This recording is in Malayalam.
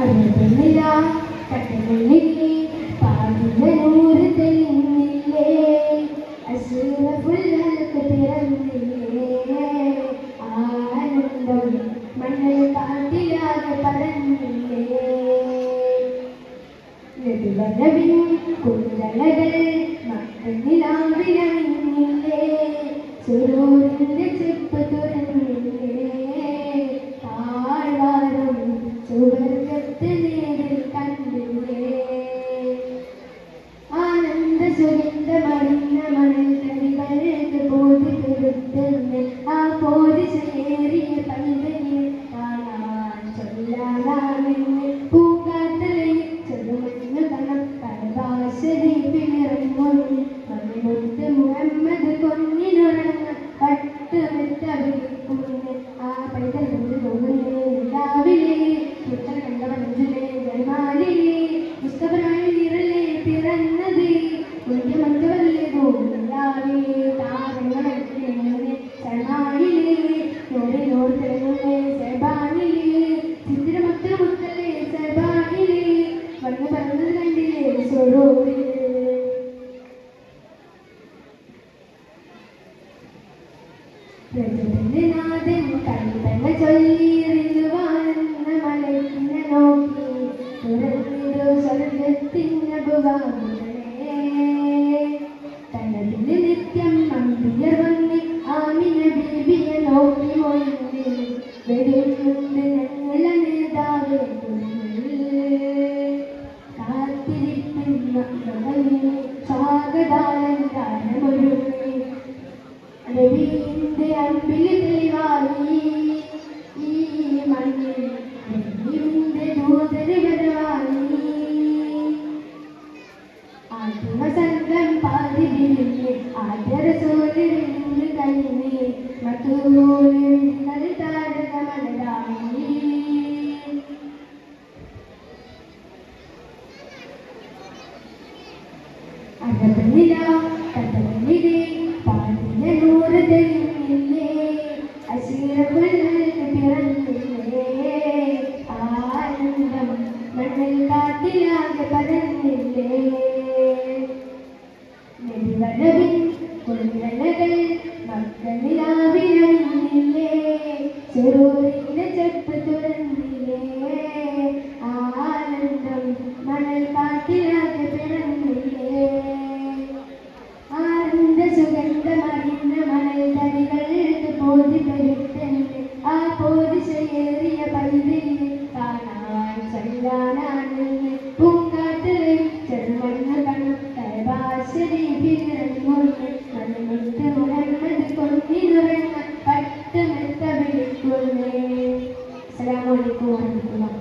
അറിയുന്നില്ല കട്ടകളിലെ പാതിനൂറ് തെളിഞ്ഞില്ലേ അസുരഫുല്ലൊക്കെ പിറന്നില്ലേ ആനന്ദം മണ്ണിൽ കാട്ടിലാകെ പരന്നില്ലേ നെടുവരവിൻ കുണ്ടലകൾ മക്കളിലാവിലണിഞ്ഞില്ലേ സുരൂരിന്റെ ചെപ്പ് തുറന്നില്ലേ താഴ്വാരം സുവർഗത്ത് നേരിൽ കണ്ടില്ലേ ആനന്ദ സുഗന്ധമറിഞ്ഞ മണൽത്തടികൾക്ക് പോതി പെരുത്തുന്ന ആ പോരിശേറിയ പൈതലിനെ കാണാൻ ചൊല്ലാനാണെന്ന് പൂങ്കാറ്റലയിൽ ചെറുമഞ്ഞു കണം പരഭാഷരി പിണിറങ്ങൊന്ന് മണിമുത്ത് മുഹമ്മദ് കൊന്നിനുറങ്ങ പട്ടുമെത്ത വിളിക്കുന്ന് ആ പൈതൽ കൊണ്ട് പോകുന്നേ രാവിലെ മുത്തൽ കണ്ട പഞ്ചിലെ ജയമാലിലെ മുസ്തഫറായി നിറലെ പിറന്നത് കുഞ്ഞു മഞ്ചവല്ലേ പോകുന്നേ താരങ്ങളെ ചമാലിലെ നോറിനോർ തിളങ്ങുന്നേ സെബാനിലെ ചിത്രമൊത്ത മുത്തലെ സെബാനിലെ വന്നു പറഞ്ഞത് കണ്ടില്ലേ സൊറോറിലെ പ്രജന്റെ നാഥൻ കൽപ്പന ചൊല്ലിറിയുവാനെന്ന മലക്കിനെ നോക്കി തുറന്നിടു സ്വർഗത്തിൻ്റെ ഭുവാമുകളെ തനതിന് നിത്യം അമ്പിയർ വന്നി ആമിന ബീബിയെ നോക്കി മൊഴിഞ്ഞ് വെടിയുണ്ട് ഞങ്ങള നേതാവെ കാത്തിരിക്കുന്ന സ്വാഗതാലങ്കാരമൊരുങ്ങി രവിന്റെ അമ്പിൽ തെളിവായി ഈ മണ്ണിൽ രവിന്റെ ദൂതന് വരവായി ആത്മസംഘം പാതിരിഞ്ഞ് ആദ്യരസോലിരുന്ന് കഴിഞ്ഞ് മറ്റൂരിൽ താരകമലരായി അകപ്പനില കടലിലെ പാതിനൂറ് തെളിഞ്ഞില്ലേ അശീരഫുല്ലൊക്കെ പിറന്നില്ലേ ആനന്ദം മണ്ണിൽ കാട്ടിലാകെ പരന്നില്ലേ നെടുവരവിൻ കുണ്ടലകൾ മക്കളിലാവിലണിഞ്ഞില്ലേ ചെറൂരിന്റെ ചെപ്പ് തുറന്നില്ലേ ആനന്ദം മണൽ കാട്ടിലാകെ പിറന്നില്ലേ ആനന്ദ സുഗന്ധമറിഞ്ഞ മണൽത്തടികൾക്ക് പോതി പെരുത്തന്നെ ആ പോതിശയേറിയ പൈതലിനെ കാണാൻ ചൊല്ലാനാണെന്ന് പൂങ്കാറ്റലെ ചെറുമണ്ണ കണം കരഭാഷരി പിറങ്ങൊന്ന് മണിമുത്ത് മുഹമ്മദ് കൊന്നിനുറങ്ങ പട്ടുമെത്ത വിളിക്കുന്നേ. അസ്സലാമു അലൈക്കും വറഹ്മത്തുള്ളാഹി.